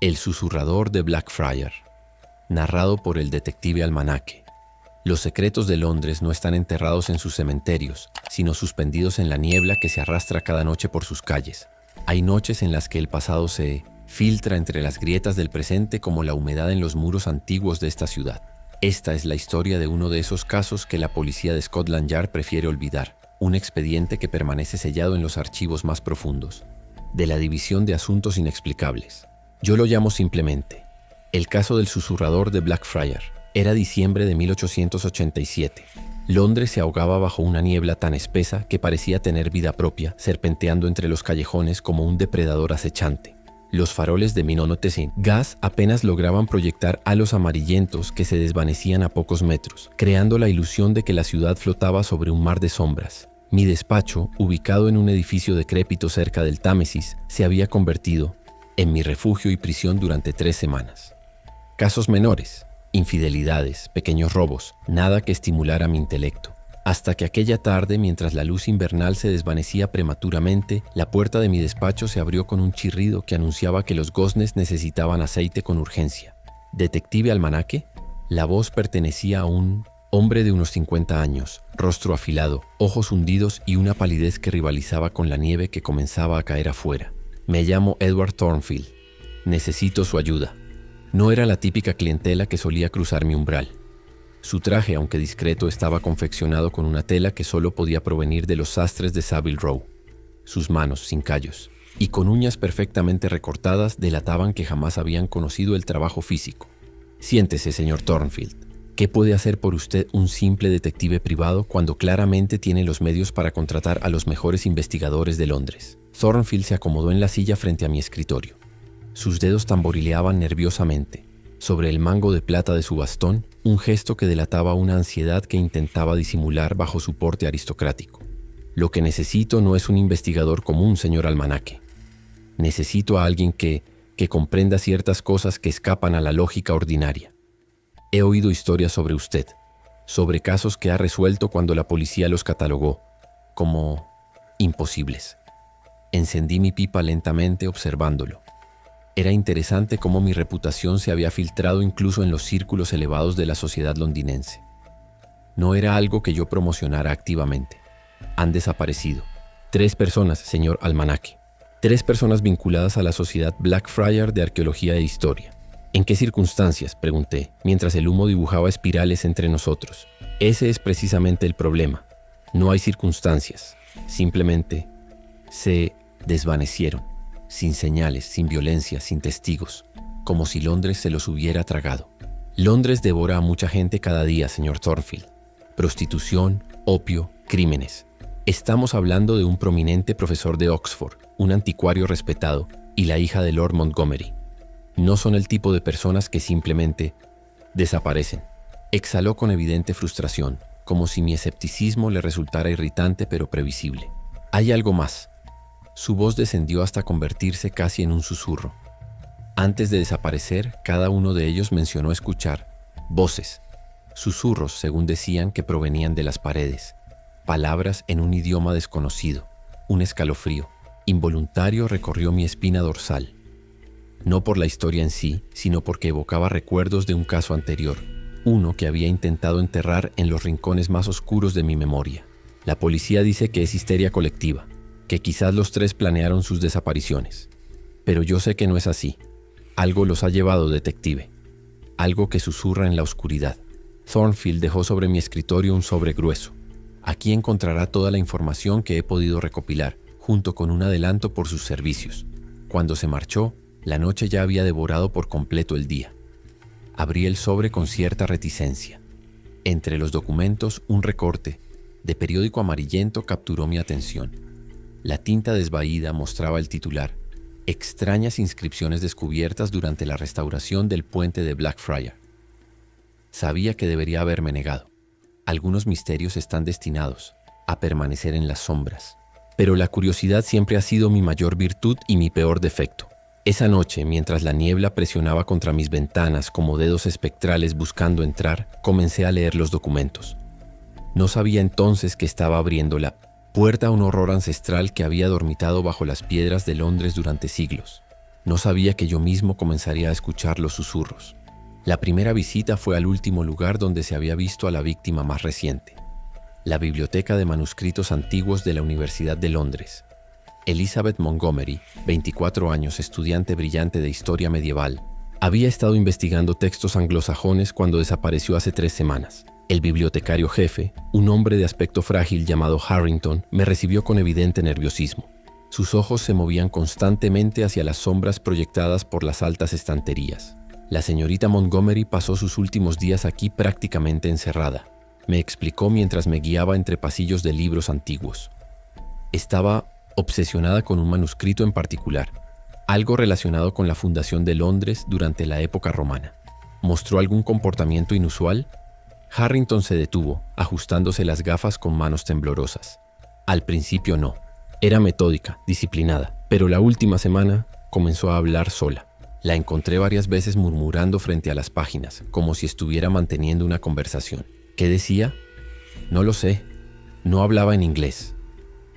El susurrador de Blackfriar, narrado por el detective Almanaque. Los secretos de Londres no están enterrados en sus cementerios, sino suspendidos en la niebla que se arrastra cada noche por sus calles. Hay noches en las que el pasado se filtra entre las grietas del presente como la humedad en los muros antiguos de esta ciudad. Esta es la historia de uno de esos casos que la policía de Scotland Yard prefiere olvidar, un expediente que permanece sellado en los archivos más profundos de la División de Asuntos Inexplicables. Yo lo llamo simplemente el caso del susurrador de Blackfriar. Era diciembre de 1887. Londres se ahogaba bajo una niebla tan espesa que parecía tener vida propia, serpenteando entre los callejones como un depredador acechante. Los faroles de Minonotesin gas apenas lograban proyectar halos amarillentos que se desvanecían a pocos metros, creando la ilusión de que la ciudad flotaba sobre un mar de sombras. Mi despacho, ubicado en un edificio decrépito cerca del Támesis, se había convertido en mi refugio y prisión durante 3 semanas. Casos menores, infidelidades, pequeños robos, nada que estimulara mi intelecto. Hasta que aquella tarde, mientras la luz invernal se desvanecía prematuramente, la puerta de mi despacho se abrió con un chirrido que anunciaba que los goznes necesitaban aceite con urgencia. ¿Detective Almanaque? La voz pertenecía a un hombre de unos 50 años, rostro afilado, ojos hundidos y una palidez que rivalizaba con la nieve que comenzaba a caer afuera. Me llamo Edward Thornfield. Necesito su ayuda. No era la típica clientela que solía cruzar mi umbral. Su traje, aunque discreto, estaba confeccionado con una tela que solo podía provenir de los sastres de Savile Row. Sus manos, sin callos, y con uñas perfectamente recortadas, delataban que jamás habían conocido el trabajo físico. Siéntese, señor Thornfield. ¿Qué puede hacer por usted un simple detective privado cuando claramente tiene los medios para contratar a los mejores investigadores de Londres? Thornfield se acomodó en la silla frente a mi escritorio. Sus dedos tamborileaban nerviosamente sobre el mango de plata de su bastón, un gesto que delataba una ansiedad que intentaba disimular bajo su porte aristocrático. Lo que necesito no es un investigador común, señor Almanaque. Necesito a alguien que comprenda ciertas cosas que escapan a la lógica ordinaria. He oído historias sobre usted, sobre casos que ha resuelto cuando la policía los catalogó como imposibles. Encendí mi pipa lentamente observándolo. Era interesante cómo mi reputación se había filtrado incluso en los círculos elevados de la sociedad londinense. No era algo que yo promocionara activamente. Han desaparecido 3 personas, señor Almanaque. 3 personas vinculadas a la Sociedad Blackfriar de Arqueología e Historia. ¿En qué circunstancias?, pregunté, mientras el humo dibujaba espirales entre nosotros. Ese es precisamente el problema. No hay circunstancias. Simplemente se desvanecieron, sin señales, sin violencia, sin testigos, como si Londres se los hubiera tragado. Londres devora a mucha gente cada día, señor Thornfield. Prostitución, opio, crímenes. Estamos hablando de un prominente profesor de Oxford, un anticuario respetado, y la hija de Lord Montgomery. No son el tipo de personas que simplemente desaparecen. Exhaló con evidente frustración, como si mi escepticismo le resultara irritante pero previsible. Hay algo más. Su voz descendió hasta convertirse casi en un susurro. Antes de desaparecer, cada uno de ellos mencionó escuchar voces, susurros, según decían, que provenían de las paredes, palabras en un idioma desconocido. Un escalofrío involuntario recorrió mi espina dorsal. No por la historia en sí, sino porque evocaba recuerdos de un caso anterior, uno que había intentado enterrar en los rincones más oscuros de mi memoria. La policía dice que es histeria colectiva, que quizás los 3 planearon sus desapariciones. Pero yo sé que no es así. Algo los ha llevado, detective. Algo que susurra en la oscuridad. Thornfield dejó sobre mi escritorio un sobre grueso. Aquí encontrará toda la información que he podido recopilar, junto con un adelanto por sus servicios. Cuando se marchó, la noche ya había devorado por completo el día. Abrí el sobre con cierta reticencia. Entre los documentos, un recorte de periódico amarillento capturó mi atención. La tinta desvaída mostraba el titular: extrañas inscripciones descubiertas durante la restauración del puente de Blackfriar. Sabía que debería haberme negado. Algunos misterios están destinados a permanecer en las sombras. Pero la curiosidad siempre ha sido mi mayor virtud y mi peor defecto. Esa noche, mientras la niebla presionaba contra mis ventanas como dedos espectrales buscando entrar, comencé a leer los documentos. No sabía entonces que estaba abriendo la puerta a un horror ancestral que había dormitado bajo las piedras de Londres durante siglos. No sabía que yo mismo comenzaría a escuchar los susurros. La primera visita fue al último lugar donde se había visto a la víctima más reciente, la Biblioteca de Manuscritos Antiguos de la Universidad de Londres. Elizabeth Montgomery, 24 años, estudiante brillante de historia medieval, había estado investigando textos anglosajones cuando desapareció hace 3 semanas. El bibliotecario jefe, un hombre de aspecto frágil llamado Harrington, me recibió con evidente nerviosismo. Sus ojos se movían constantemente hacia las sombras proyectadas por las altas estanterías. La señorita Montgomery pasó sus últimos días aquí prácticamente encerrada, me explicó mientras me guiaba entre pasillos de libros antiguos. Estaba obsesionada con un manuscrito en particular, algo relacionado con la fundación de Londres durante la época romana. ¿Mostró algún comportamiento inusual? Harrington se detuvo, ajustándose las gafas con manos temblorosas. Al principio no. Era metódica, disciplinada, pero la última semana comenzó a hablar sola. La encontré varias veces murmurando frente a las páginas, como si estuviera manteniendo una conversación. ¿Qué decía? No lo sé. No hablaba en inglés.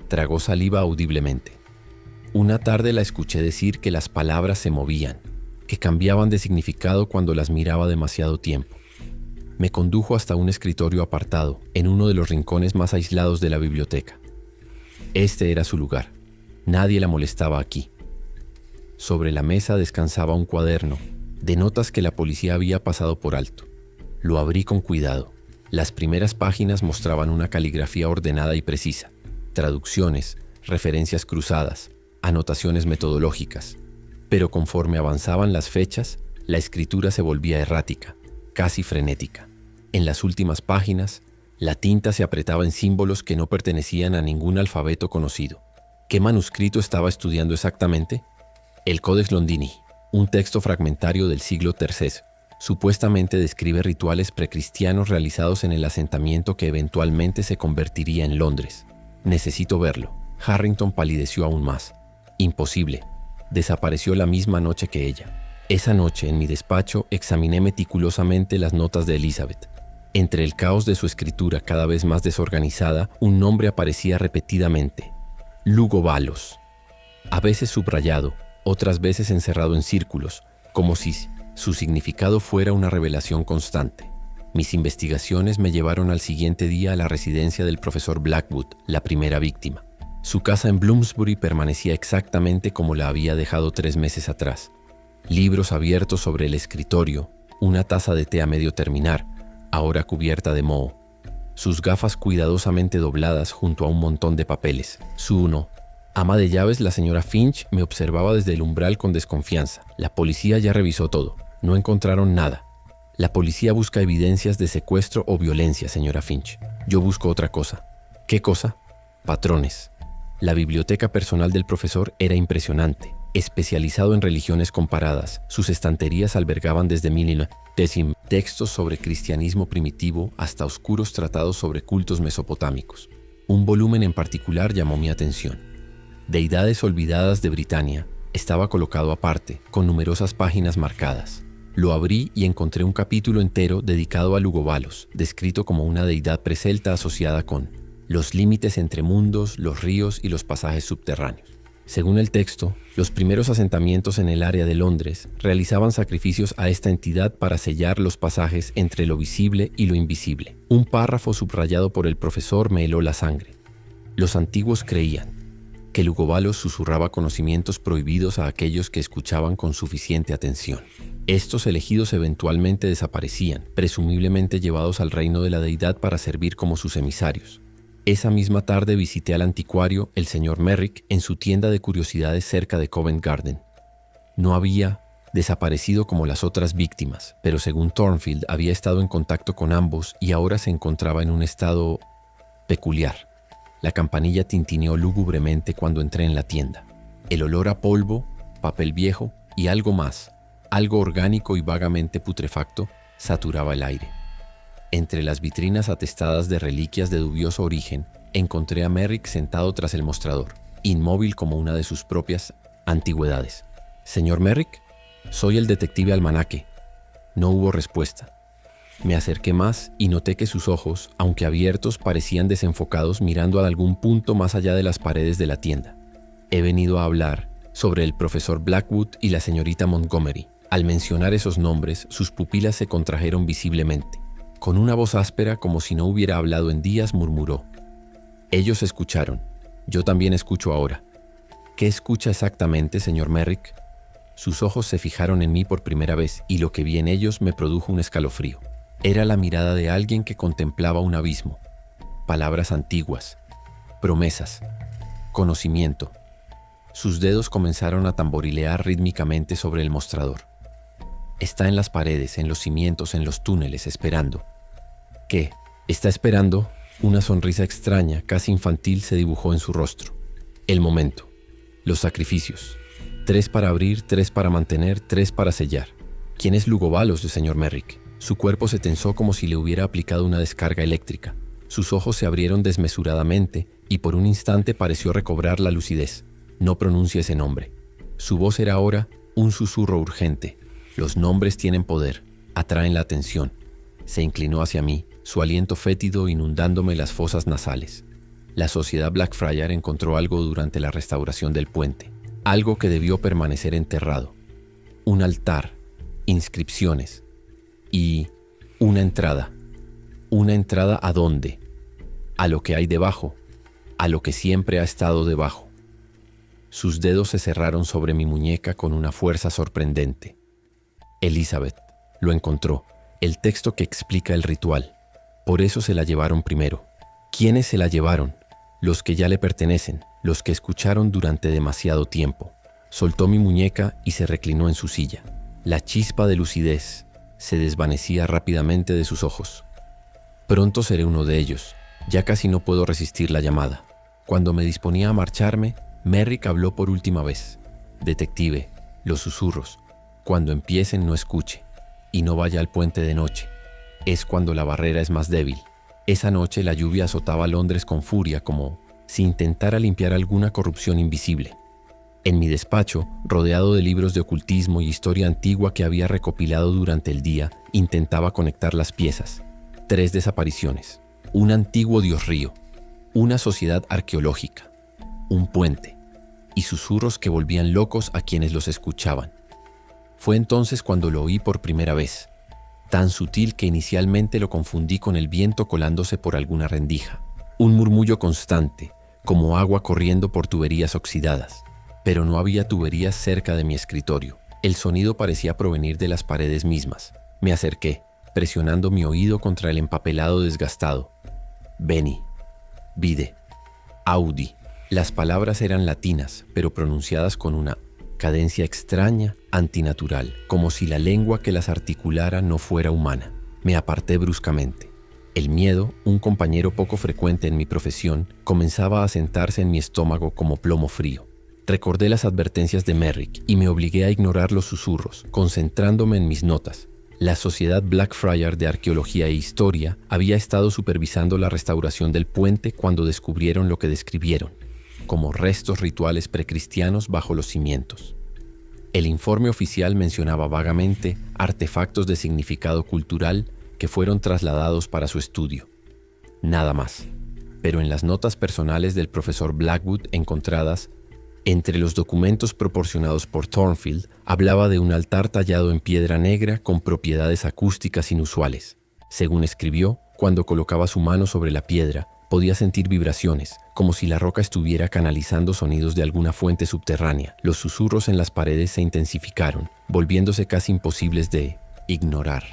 Tragó saliva audiblemente. Una tarde la escuché decir que las palabras se movían, que cambiaban de significado cuando las miraba demasiado tiempo. Me condujo hasta un escritorio apartado, en uno de los rincones más aislados de la biblioteca. Este era su lugar. Nadie la molestaba aquí. Sobre la mesa descansaba un cuaderno, de notas que la policía había pasado por alto. Lo abrí con cuidado. Las primeras páginas mostraban una caligrafía ordenada y precisa, traducciones, referencias cruzadas, anotaciones metodológicas. Pero conforme avanzaban las fechas, la escritura se volvía errática, casi frenética. En las últimas páginas, la tinta se apretaba en símbolos que no pertenecían a ningún alfabeto conocido. ¿Qué manuscrito estaba estudiando exactamente? El Codex Londini, un texto fragmentario del siglo III. Supuestamente describe rituales precristianos realizados en el asentamiento que eventualmente se convertiría en Londres. Necesito verlo. Harrington palideció aún más. Imposible. Desapareció la misma noche que ella. Esa noche, en mi despacho, examiné meticulosamente las notas de Elizabeth. Entre el caos de su escritura cada vez más desorganizada, un nombre aparecía repetidamente. Lugobalos. A veces subrayado, otras veces encerrado en círculos, como si su significado fuera una revelación constante. Mis investigaciones me llevaron al siguiente día a la residencia del profesor Blackwood, la primera víctima. Su casa en Bloomsbury permanecía exactamente como la había dejado 3 meses atrás. Libros abiertos sobre el escritorio, una taza de té a medio terminar, ahora cubierta de moho. Sus gafas cuidadosamente dobladas junto a un montón de papeles. Su ama de llaves, la señora Finch, me observaba desde el umbral con desconfianza. La policía ya revisó todo. No encontraron nada. La policía busca evidencias de secuestro o violencia, señora Finch. Yo busco otra cosa. ¿Qué cosa? Patrones. La biblioteca personal del profesor era impresionante. Especializado en religiones comparadas, sus estanterías albergaban desde 1000 textos sobre cristianismo primitivo hasta oscuros tratados sobre cultos mesopotámicos. Un volumen en particular llamó mi atención. Deidades olvidadas de Britania estaba colocado aparte, con numerosas páginas marcadas. Lo abrí y encontré un capítulo entero dedicado a Lugobalos, descrito como una deidad precelta asociada con los límites entre mundos, los ríos y los pasajes subterráneos. Según el texto, los primeros asentamientos en el área de Londres realizaban sacrificios a esta entidad para sellar los pasajes entre lo visible y lo invisible. Un párrafo subrayado por el profesor me heló la sangre. Los antiguos creían que Lugobalos susurraba conocimientos prohibidos a aquellos que escuchaban con suficiente atención. Estos elegidos eventualmente desaparecían, presumiblemente llevados al reino de la deidad para servir como sus emisarios. Esa misma tarde visité al anticuario, el señor Merrick, en su tienda de curiosidades cerca de Covent Garden. No había desaparecido como las otras víctimas, pero según Thornfield había estado en contacto con ambos y ahora se encontraba en un estado peculiar. La campanilla tintineó lúgubremente cuando entré en la tienda. El olor a polvo, papel viejo y algo más, algo orgánico y vagamente putrefacto, saturaba el aire. Entre las vitrinas atestadas de reliquias de dubioso origen, encontré a Merrick sentado tras el mostrador, inmóvil como una de sus propias antigüedades. «Señor Merrick, soy el detective Almanaque». No hubo respuesta. Me acerqué más y noté que sus ojos, aunque abiertos, parecían desenfocados mirando a algún punto más allá de las paredes de la tienda. «He venido a hablar sobre el profesor Blackwood y la señorita Montgomery. Al mencionar esos nombres, sus pupilas se contrajeron visiblemente. Con una voz áspera, como si no hubiera hablado en días, murmuró: «Ellos escucharon. Yo también escucho ahora». «¿Qué escucha exactamente, señor Merrick?». Sus ojos se fijaron en mí por primera vez y lo que vi en ellos me produjo un escalofrío. Era la mirada de alguien que contemplaba un abismo. Palabras antiguas, promesas, conocimiento. Sus dedos comenzaron a tamborilear rítmicamente sobre el mostrador. Está en las paredes, en los cimientos, en los túneles, esperando. ¿Qué? ¿Está esperando? Una sonrisa extraña, casi infantil, se dibujó en su rostro. El momento. Los sacrificios. 3 para abrir, 3 para mantener, 3 para sellar. ¿Quién es Lugobalos, señor Merrick? Su cuerpo se tensó como si le hubiera aplicado una descarga eléctrica. Sus ojos se abrieron desmesuradamente y por un instante pareció recobrar la lucidez. No pronuncia ese nombre. Su voz era ahora un susurro urgente. Los nombres tienen poder, atraen la atención. Se inclinó hacia mí, su aliento fétido inundándome las fosas nasales. La sociedad Blackfriar encontró algo durante la restauración del puente, algo que debió permanecer enterrado. Un altar, inscripciones y una entrada. ¿Una entrada a dónde? A lo que hay debajo, a lo que siempre ha estado debajo. Sus dedos se cerraron sobre mi muñeca con una fuerza sorprendente. Elizabeth lo encontró, el texto que explica el ritual. Por eso se la llevaron primero. ¿Quiénes se la llevaron? Los que ya le pertenecen, los que escucharon durante demasiado tiempo. Soltó mi muñeca y se reclinó en su silla. La chispa de lucidez se desvanecía rápidamente de sus ojos. Pronto seré uno de ellos. Ya casi no puedo resistir la llamada. Cuando me disponía a marcharme, Merrick habló por última vez. Detective, los susurros. Cuando empiecen no escuche. Y no vaya al puente de noche. Es cuando la barrera es más débil. Esa noche la lluvia azotaba Londres con furia, como si intentara limpiar alguna corrupción invisible. En mi despacho, rodeado de libros de ocultismo y historia antigua que había recopilado durante el día, intentaba conectar las piezas. 3 desapariciones, un antiguo dios río, una sociedad arqueológica, un puente, y susurros que volvían locos a quienes los escuchaban. Fue entonces cuando lo oí por primera vez, tan sutil que inicialmente lo confundí con el viento colándose por alguna rendija, un murmullo constante, como agua corriendo por tuberías oxidadas. Pero no había tuberías cerca de mi escritorio. El sonido parecía provenir de las paredes mismas. Me acerqué, presionando mi oído contra el empapelado desgastado. Beni, vide, audi. Las palabras eran latinas, pero pronunciadas con una cadencia extraña, antinatural, como si la lengua que las articulara no fuera humana. Me aparté bruscamente. El miedo, un compañero poco frecuente en mi profesión, comenzaba a sentarse en mi estómago como plomo frío. Recordé las advertencias de Merrick y me obligué a ignorar los susurros, concentrándome en mis notas. La Sociedad Blackfriar de Arqueología e Historia había estado supervisando la restauración del puente cuando descubrieron lo que describieron, como restos rituales precristianos bajo los cimientos. El informe oficial mencionaba vagamente artefactos de significado cultural que fueron trasladados para su estudio. Nada más. Pero en las notas personales del profesor Blackwood encontradas entre los documentos proporcionados por Thornfield, hablaba de un altar tallado en piedra negra con propiedades acústicas inusuales. Según escribió, cuando colocaba su mano sobre la piedra, podía sentir vibraciones, como si la roca estuviera canalizando sonidos de alguna fuente subterránea. Los susurros en las paredes se intensificaron, volviéndose casi imposibles de ignorar.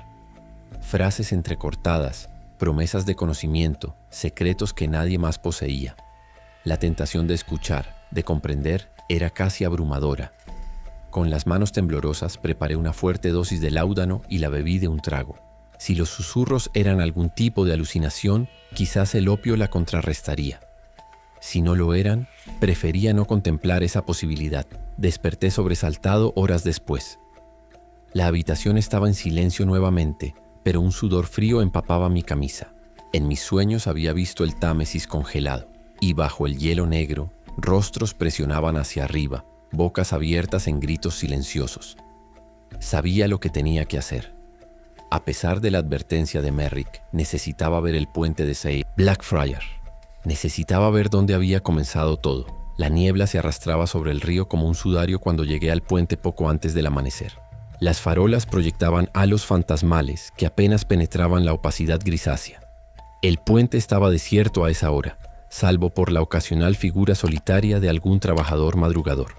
Frases entrecortadas, promesas de conocimiento, secretos que nadie más poseía. La tentación de escuchar, de comprender, era casi abrumadora. Con las manos temblorosas preparé una fuerte dosis de láudano y la bebí de un trago. Si los susurros eran algún tipo de alucinación, quizás el opio la contrarrestaría. Si no lo eran, prefería no contemplar esa posibilidad. Desperté sobresaltado horas después. La habitación estaba en silencio nuevamente, pero un sudor frío empapaba mi camisa. En mis sueños había visto el Támesis congelado, y bajo el hielo negro, rostros presionaban hacia arriba, bocas abiertas en gritos silenciosos. Sabía lo que tenía que hacer. A pesar de la advertencia de Merrick, necesitaba ver el puente de Blackfriar. Necesitaba ver dónde había comenzado todo. La niebla se arrastraba sobre el río como un sudario cuando llegué al puente poco antes del amanecer. Las farolas proyectaban halos fantasmales que apenas penetraban la opacidad grisácea. El puente estaba desierto a esa hora, salvo por la ocasional figura solitaria de algún trabajador madrugador.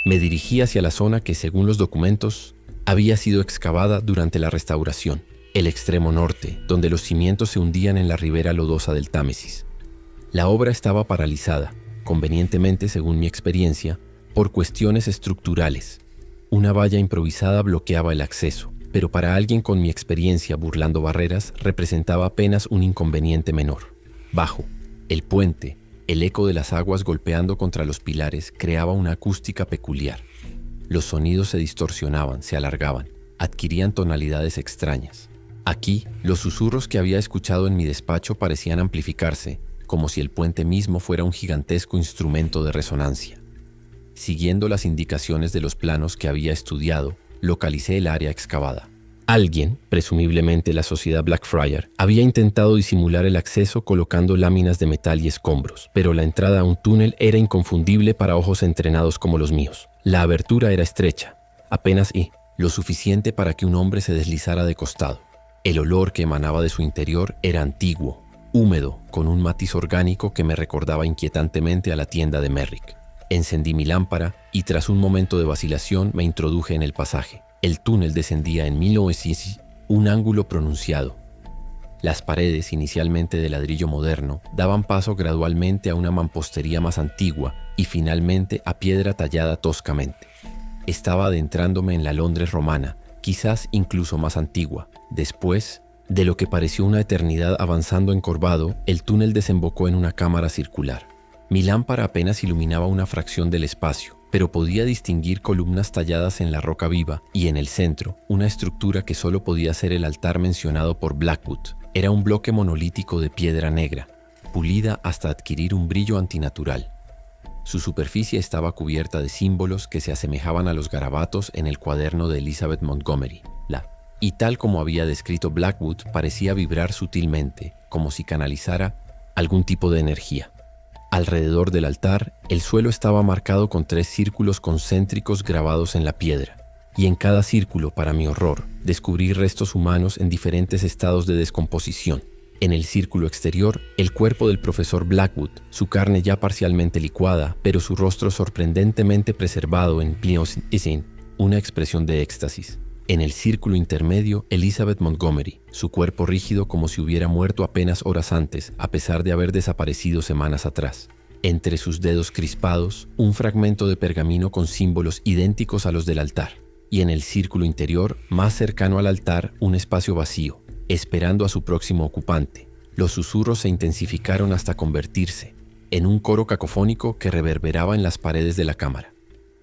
Me dirigí hacia la zona que, según los documentos, había sido excavada durante la restauración, el extremo norte, donde los cimientos se hundían en la ribera lodosa del Támesis. La obra estaba paralizada, convenientemente según mi experiencia, por cuestiones estructurales. Una valla improvisada bloqueaba el acceso, pero para alguien con mi experiencia burlando barreras representaba apenas un inconveniente menor. Bajo el puente, el eco de las aguas golpeando contra los pilares creaba una acústica peculiar. Los sonidos se distorsionaban, se alargaban, adquirían tonalidades extrañas. Aquí, los susurros que había escuchado en mi despacho parecían amplificarse, como si el puente mismo fuera un gigantesco instrumento de resonancia. Siguiendo las indicaciones de los planos que había estudiado, localicé el área excavada. Alguien, presumiblemente la sociedad Blackfriar, había intentado disimular el acceso colocando láminas de metal y escombros, pero la entrada a un túnel era inconfundible para ojos entrenados como los míos. La abertura era estrecha, apenas lo suficiente para que un hombre se deslizara de costado. El olor que emanaba de su interior era antiguo, húmedo, con un matiz orgánico que me recordaba inquietantemente a la tienda de Merrick. Encendí mi lámpara y tras un momento de vacilación me introduje en el pasaje. El túnel descendía en 1900, un ángulo pronunciado. Las paredes, inicialmente de ladrillo moderno, daban paso gradualmente a una mampostería más antigua y finalmente a piedra tallada toscamente. Estaba adentrándome en la Londres romana, quizás incluso más antigua. Después de lo que pareció una eternidad avanzando encorvado, el túnel desembocó en una cámara circular. Mi lámpara apenas iluminaba una fracción del espacio, pero podía distinguir columnas talladas en la roca viva y en el centro, una estructura que solo podía ser el altar mencionado por Blackwood. Era un bloque monolítico de piedra negra, pulida hasta adquirir un brillo antinatural. Su superficie estaba cubierta de símbolos que se asemejaban a los garabatos en el cuaderno de Elizabeth Montgomery. Y tal como había descrito Blackwood, parecía vibrar sutilmente, como si canalizara algún tipo de energía. Alrededor del altar, el suelo estaba marcado con 3 círculos concéntricos grabados en la piedra, y en cada círculo, para mi horror, descubrí restos humanos en diferentes estados de descomposición. En el círculo exterior, el cuerpo del profesor Blackwood, su carne ya parcialmente licuada, pero su rostro sorprendentemente preservado en una expresión de éxtasis. En el círculo intermedio, Elizabeth Montgomery, su cuerpo rígido como si hubiera muerto apenas horas antes, a pesar de haber desaparecido semanas atrás. Entre sus dedos crispados, un fragmento de pergamino con símbolos idénticos a los del altar. Y en el círculo interior, más cercano al altar, un espacio vacío, esperando a su próximo ocupante. Los susurros se intensificaron hasta convertirse en un coro cacofónico que reverberaba en las paredes de la cámara.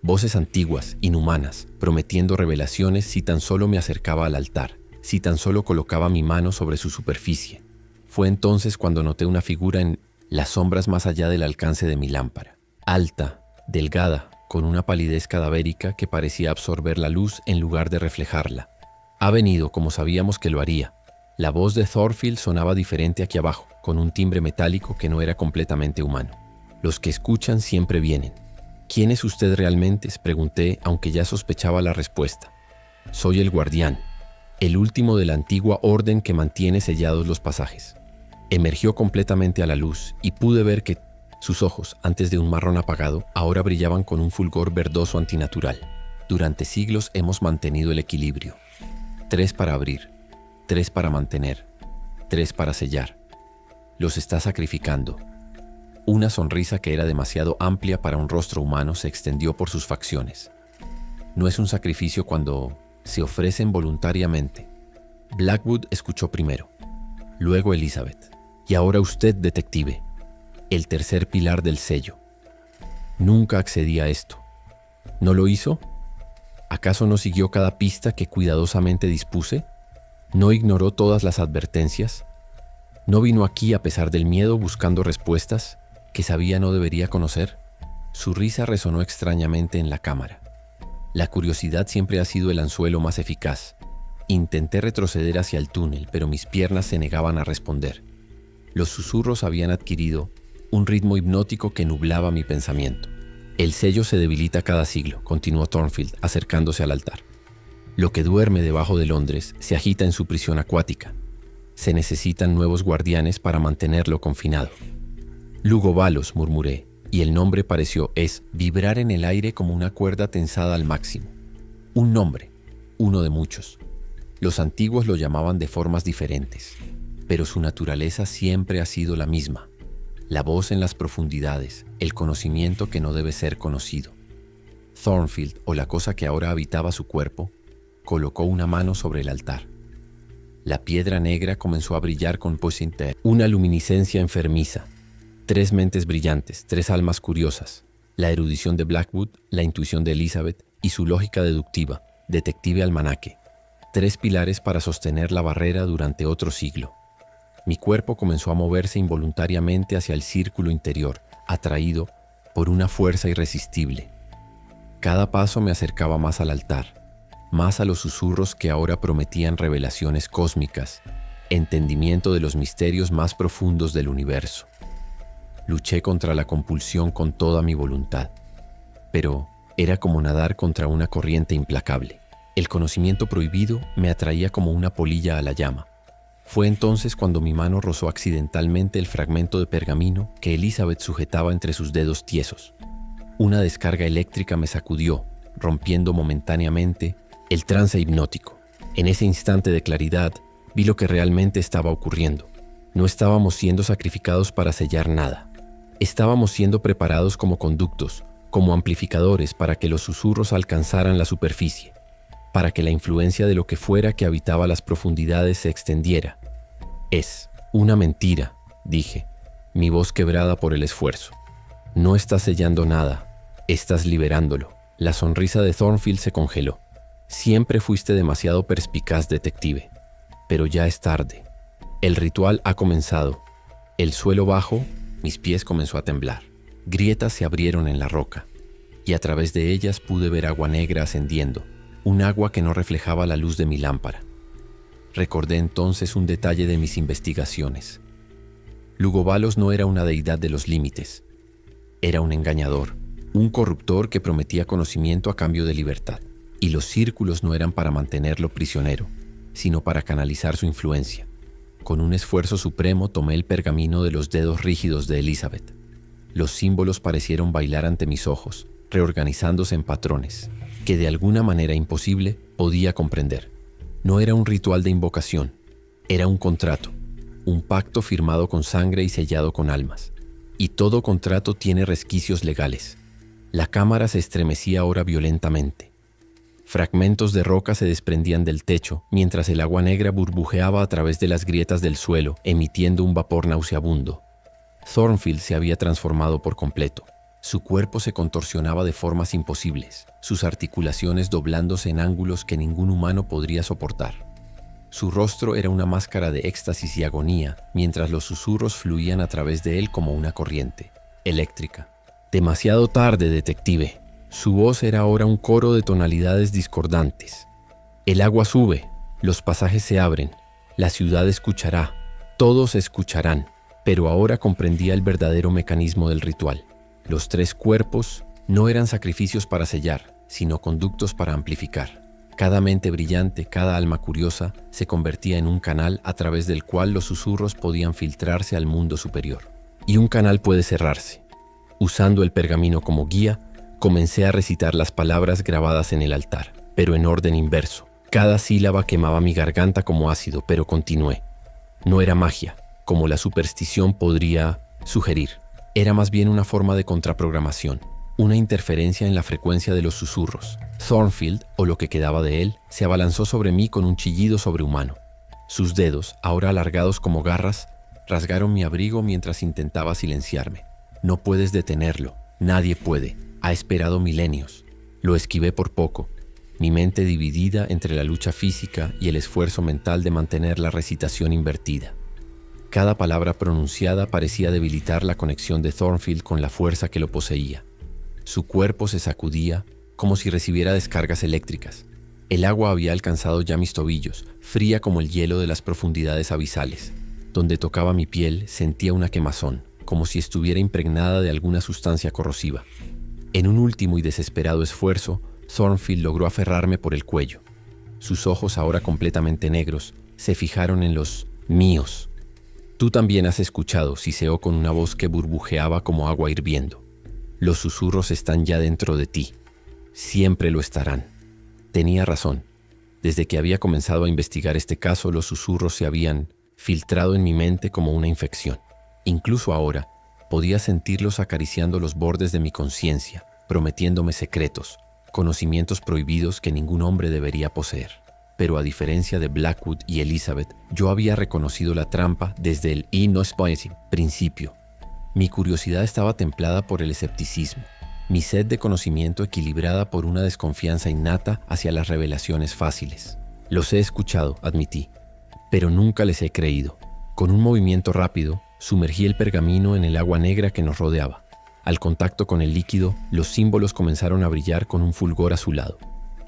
Voces antiguas, inhumanas, prometiendo revelaciones si tan solo me acercaba al altar, si tan solo colocaba mi mano sobre su superficie. Fue entonces cuando noté una figura en las sombras más allá del alcance de mi lámpara. Alta, delgada, con una palidez cadavérica que parecía absorber la luz en lugar de reflejarla. Ha venido como sabíamos que lo haría. La voz de Thorfield sonaba diferente aquí abajo, con un timbre metálico que no era completamente humano. Los que escuchan siempre vienen. ¿Quién es usted realmente?, pregunté, aunque ya sospechaba la respuesta. Soy el guardián, el último de la antigua orden que mantiene sellados los pasajes. Emergió completamente a la luz y pude ver que sus ojos, antes de un marrón apagado, ahora brillaban con un fulgor verdoso antinatural. Durante siglos hemos mantenido el equilibrio. 3 para abrir, 3 para mantener, 3 para sellar. Los está sacrificando. Una sonrisa que era demasiado amplia para un rostro humano se extendió por sus facciones. No es un sacrificio cuando se ofrecen voluntariamente. Blackwood escuchó primero, luego Elizabeth, y ahora usted, detective, el tercer pilar del sello. Nunca accedí a esto. ¿No lo hizo? ¿Acaso no siguió cada pista que cuidadosamente dispuse? ¿No ignoró todas las advertencias? ¿No vino aquí a pesar del miedo buscando respuestas que sabía no debería conocer? Su risa resonó extrañamente en la cámara. La curiosidad siempre ha sido el anzuelo más eficaz. Intenté retroceder hacia el túnel, pero mis piernas se negaban a responder. Los susurros habían adquirido un ritmo hipnótico que nublaba mi pensamiento. El sello se debilita cada siglo, continuó Thornfield, acercándose al altar. Lo que duerme debajo de Londres se agita en su prisión acuática. Se necesitan nuevos guardianes para mantenerlo confinado. Lugobalos, murmuré, y el nombre pareció vibrar en el aire como una cuerda tensada al máximo. Un nombre, uno de muchos. Los antiguos lo llamaban de formas diferentes, pero su naturaleza siempre ha sido la misma. La voz en las profundidades, el conocimiento que no debe ser conocido. Thornfield, o la cosa que ahora habitaba su cuerpo, colocó una mano sobre el altar. La piedra negra comenzó a brillar con una luminiscencia enfermiza. 3 mentes brillantes, 3 almas curiosas, la erudición de Blackwood, la intuición de Elizabeth y su lógica deductiva, detective almanaque. 3 pilares para sostener la barrera durante otro siglo. Mi cuerpo comenzó a moverse involuntariamente hacia el círculo interior, atraído por una fuerza irresistible. Cada paso me acercaba más al altar, más a los susurros que ahora prometían revelaciones cósmicas, entendimiento de los misterios más profundos del universo. Luché contra la compulsión con toda mi voluntad, pero era como nadar contra una corriente implacable. El conocimiento prohibido me atraía como una polilla a la llama. Fue entonces cuando mi mano rozó accidentalmente el fragmento de pergamino que Elizabeth sujetaba entre sus dedos tiesos. Una descarga eléctrica me sacudió, rompiendo momentáneamente el trance hipnótico. En ese instante de claridad, vi lo que realmente estaba ocurriendo. No estábamos siendo sacrificados para sellar nada. Estábamos siendo preparados como conductos, como amplificadores para que los susurros alcanzaran la superficie, para que la influencia de lo que fuera que habitaba las profundidades se extendiera. Es una mentira, dije, mi voz quebrada por el esfuerzo. No estás sellando nada, estás liberándolo. La sonrisa de Thornfield se congeló. Siempre fuiste demasiado perspicaz, detective, pero ya es tarde. El ritual ha comenzado. El suelo bajo, mis pies comenzó a temblar. Grietas se abrieron en la roca, y a través de ellas pude ver agua negra ascendiendo, un agua que no reflejaba la luz de mi lámpara. Recordé entonces un detalle de mis investigaciones. Lugobalos no era una deidad de los límites. Era un engañador, un corruptor que prometía conocimiento a cambio de libertad. Y los círculos no eran para mantenerlo prisionero, sino para canalizar su influencia. Con un esfuerzo supremo tomé el pergamino de los dedos rígidos de Elizabeth. Los símbolos parecieron bailar ante mis ojos, reorganizándose en patrones, que de alguna manera imposible podía comprender. No era un ritual de invocación, era un contrato, un pacto firmado con sangre y sellado con almas. Y todo contrato tiene resquicios legales. La cámara se estremecía ahora violentamente. Fragmentos de roca se desprendían del techo, mientras el agua negra burbujeaba a través de las grietas del suelo, emitiendo un vapor nauseabundo. Thornfield se había transformado por completo. Su cuerpo se contorsionaba de formas imposibles, sus articulaciones doblándose en ángulos que ningún humano podría soportar. Su rostro era una máscara de éxtasis y agonía, mientras los susurros fluían a través de él como una corriente eléctrica. Demasiado tarde, detective. Su voz era ahora un coro de tonalidades discordantes. El agua sube, los pasajes se abren, la ciudad escuchará, todos escucharán, pero ahora comprendía el verdadero mecanismo del ritual. Los 3 cuerpos no eran sacrificios para sellar, sino conductos para amplificar. Cada mente brillante, cada alma curiosa, se convertía en un canal a través del cual los susurros podían filtrarse al mundo superior. Y un canal puede cerrarse. Usando el pergamino como guía, comencé a recitar las palabras grabadas en el altar, pero en orden inverso. Cada sílaba quemaba mi garganta como ácido, pero continué. No era magia, como la superstición podría sugerir. Era más bien una forma de contraprogramación, una interferencia en la frecuencia de los susurros. Thornfield, o lo que quedaba de él, se abalanzó sobre mí con un chillido sobrehumano. Sus dedos, ahora alargados como garras, rasgaron mi abrigo mientras intentaba silenciarme. No puedes detenerlo, nadie puede. Ha esperado milenios. Lo esquivé por poco, mi mente dividida entre la lucha física y el esfuerzo mental de mantener la recitación invertida. Cada palabra pronunciada parecía debilitar la conexión de Thornfield con la fuerza que lo poseía. Su cuerpo se sacudía como si recibiera descargas eléctricas. El agua había alcanzado ya mis tobillos, fría como el hielo de las profundidades abisales. Donde tocaba mi piel sentía una quemazón, como si estuviera impregnada de alguna sustancia corrosiva. En un último y desesperado esfuerzo, Thornfield logró aferrarme por el cuello. Sus ojos, ahora completamente negros, se fijaron en los míos. Tú también has escuchado, siseó con una voz que burbujeaba como agua hirviendo. Los susurros están ya dentro de ti. Siempre lo estarán. Tenía razón. Desde que había comenzado a investigar este caso, los susurros se habían filtrado en mi mente como una infección. Incluso ahora, podía sentirlos acariciando los bordes de mi conciencia, prometiéndome secretos, conocimientos prohibidos que ningún hombre debería poseer. Pero a diferencia de Blackwood y Elizabeth, yo había reconocido la trampa desde el principio. Mi curiosidad estaba templada por el escepticismo, mi sed de conocimiento equilibrada por una desconfianza innata hacia las revelaciones fáciles. Los he escuchado, admití, pero nunca les he creído. Con un movimiento rápido, sumergí el pergamino en el agua negra que nos rodeaba. Al contacto con el líquido, los símbolos comenzaron a brillar con un fulgor azulado.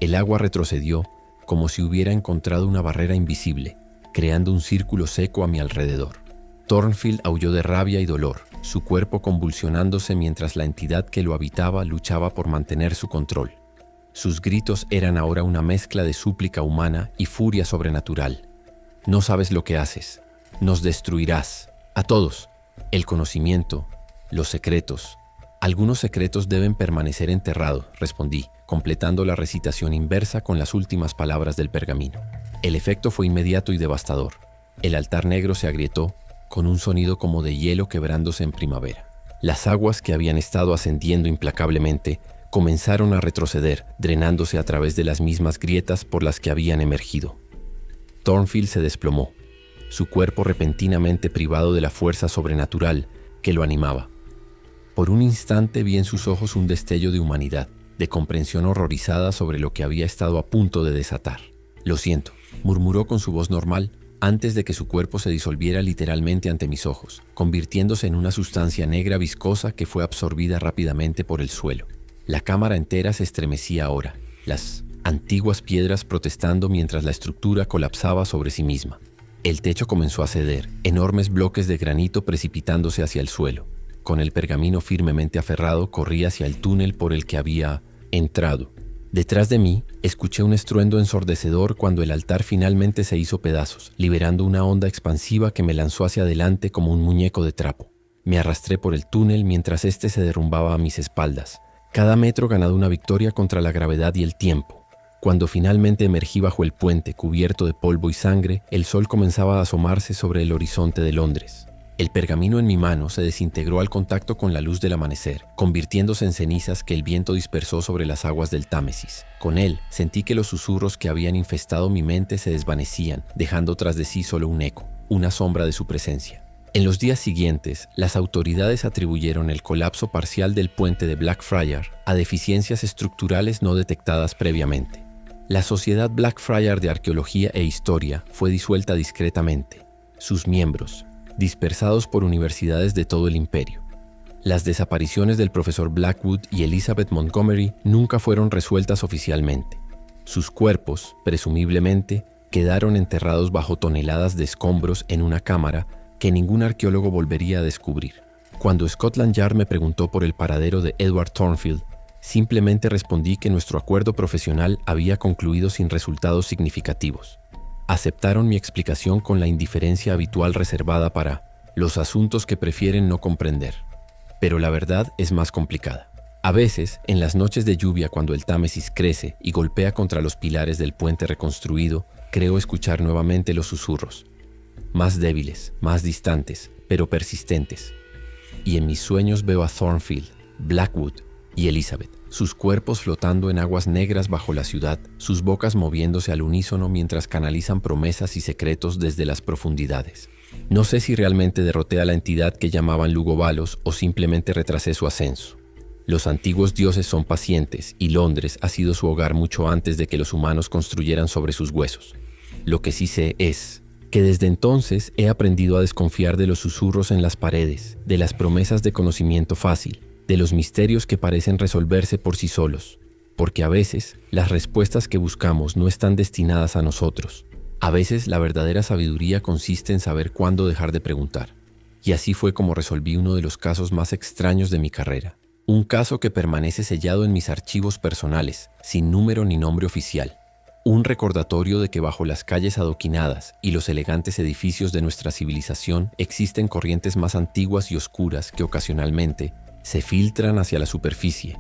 El agua retrocedió como si hubiera encontrado una barrera invisible, creando un círculo seco a mi alrededor. Thornfield aulló de rabia y dolor, su cuerpo convulsionándose mientras la entidad que lo habitaba luchaba por mantener su control. Sus gritos eran ahora una mezcla de súplica humana y furia sobrenatural. No sabes lo que haces. Nos destruirás. A todos. El conocimiento, los secretos. Algunos secretos deben permanecer enterrados, respondí, completando la recitación inversa con las últimas palabras del pergamino. El efecto fue inmediato y devastador. El altar negro se agrietó, con un sonido como de hielo quebrándose en primavera. Las aguas que habían estado ascendiendo implacablemente comenzaron a retroceder, drenándose a través de las mismas grietas por las que habían emergido. Thornfield se desplomó, su cuerpo repentinamente privado de la fuerza sobrenatural que lo animaba. Por un instante vi en sus ojos un destello de humanidad, de comprensión horrorizada sobre lo que había estado a punto de desatar. «Lo siento», murmuró con su voz normal, antes de que su cuerpo se disolviera literalmente ante mis ojos, convirtiéndose en una sustancia negra viscosa que fue absorbida rápidamente por el suelo. La cámara entera se estremecía ahora, las antiguas piedras protestando mientras la estructura colapsaba sobre sí misma. El techo comenzó a ceder, enormes bloques de granito precipitándose hacia el suelo. Con el pergamino firmemente aferrado, corrí hacia el túnel por el que había entrado. Detrás de mí, escuché un estruendo ensordecedor cuando el altar finalmente se hizo pedazos, liberando una onda expansiva que me lanzó hacia adelante como un muñeco de trapo. Me arrastré por el túnel mientras éste se derrumbaba a mis espaldas, cada metro ganado una victoria contra la gravedad y el tiempo. Cuando finalmente emergí bajo el puente cubierto de polvo y sangre, el sol comenzaba a asomarse sobre el horizonte de Londres. El pergamino en mi mano se desintegró al contacto con la luz del amanecer, convirtiéndose en cenizas que el viento dispersó sobre las aguas del Támesis. Con él, sentí que los susurros que habían infestado mi mente se desvanecían, dejando tras de sí solo un eco, una sombra de su presencia. En los días siguientes, las autoridades atribuyeron el colapso parcial del puente de Blackfriars a deficiencias estructurales no detectadas previamente. La Sociedad Blackfriars de Arqueología e Historia fue disuelta discretamente. Sus miembros, dispersados por universidades de todo el imperio. Las desapariciones del profesor Blackwood y Elizabeth Montgomery nunca fueron resueltas oficialmente. Sus cuerpos, presumiblemente, quedaron enterrados bajo toneladas de escombros en una cámara que ningún arqueólogo volvería a descubrir. Cuando Scotland Yard me preguntó por el paradero de Edward Thornfield, simplemente respondí que nuestro acuerdo profesional había concluido sin resultados significativos. Aceptaron mi explicación con la indiferencia habitual reservada para los asuntos que prefieren no comprender. Pero la verdad es más complicada. A veces, en las noches de lluvia cuando el Támesis crece y golpea contra los pilares del puente reconstruido, creo escuchar nuevamente los susurros. Más débiles, más distantes, pero persistentes. Y en mis sueños veo a Thornfield, Blackwood y Elizabeth, sus cuerpos flotando en aguas negras bajo la ciudad, sus bocas moviéndose al unísono mientras canalizan promesas y secretos desde las profundidades. No sé si realmente derroté a la entidad que llamaban Lugobalos o simplemente retrasé su ascenso. Los antiguos dioses son pacientes y Londres ha sido su hogar mucho antes de que los humanos construyeran sobre sus huesos. Lo que sí sé es que desde entonces he aprendido a desconfiar de los susurros en las paredes, de las promesas de conocimiento fácil, de los misterios que parecen resolverse por sí solos, porque a veces las respuestas que buscamos no están destinadas a nosotros. A veces la verdadera sabiduría consiste en saber cuándo dejar de preguntar. Y así fue como resolví uno de los casos más extraños de mi carrera. Un caso que permanece sellado en mis archivos personales, sin número ni nombre oficial. Un recordatorio de que bajo las calles adoquinadas y los elegantes edificios de nuestra civilización existen corrientes más antiguas y oscuras que ocasionalmente se filtran hacia la superficie.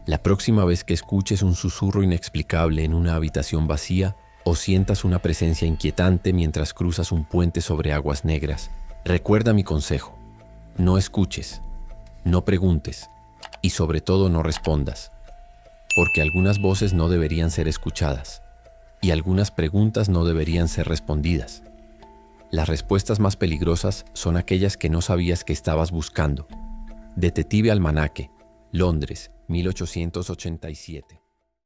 La próxima vez que escuches un susurro inexplicable en una habitación vacía o sientas una presencia inquietante mientras cruzas un puente sobre aguas negras, recuerda mi consejo. No escuches, no preguntes y sobre todo no respondas, porque algunas voces no deberían ser escuchadas y algunas preguntas no deberían ser respondidas. Las respuestas más peligrosas son aquellas que no sabías que estabas buscando. Detective Almanaque, Londres, 1887.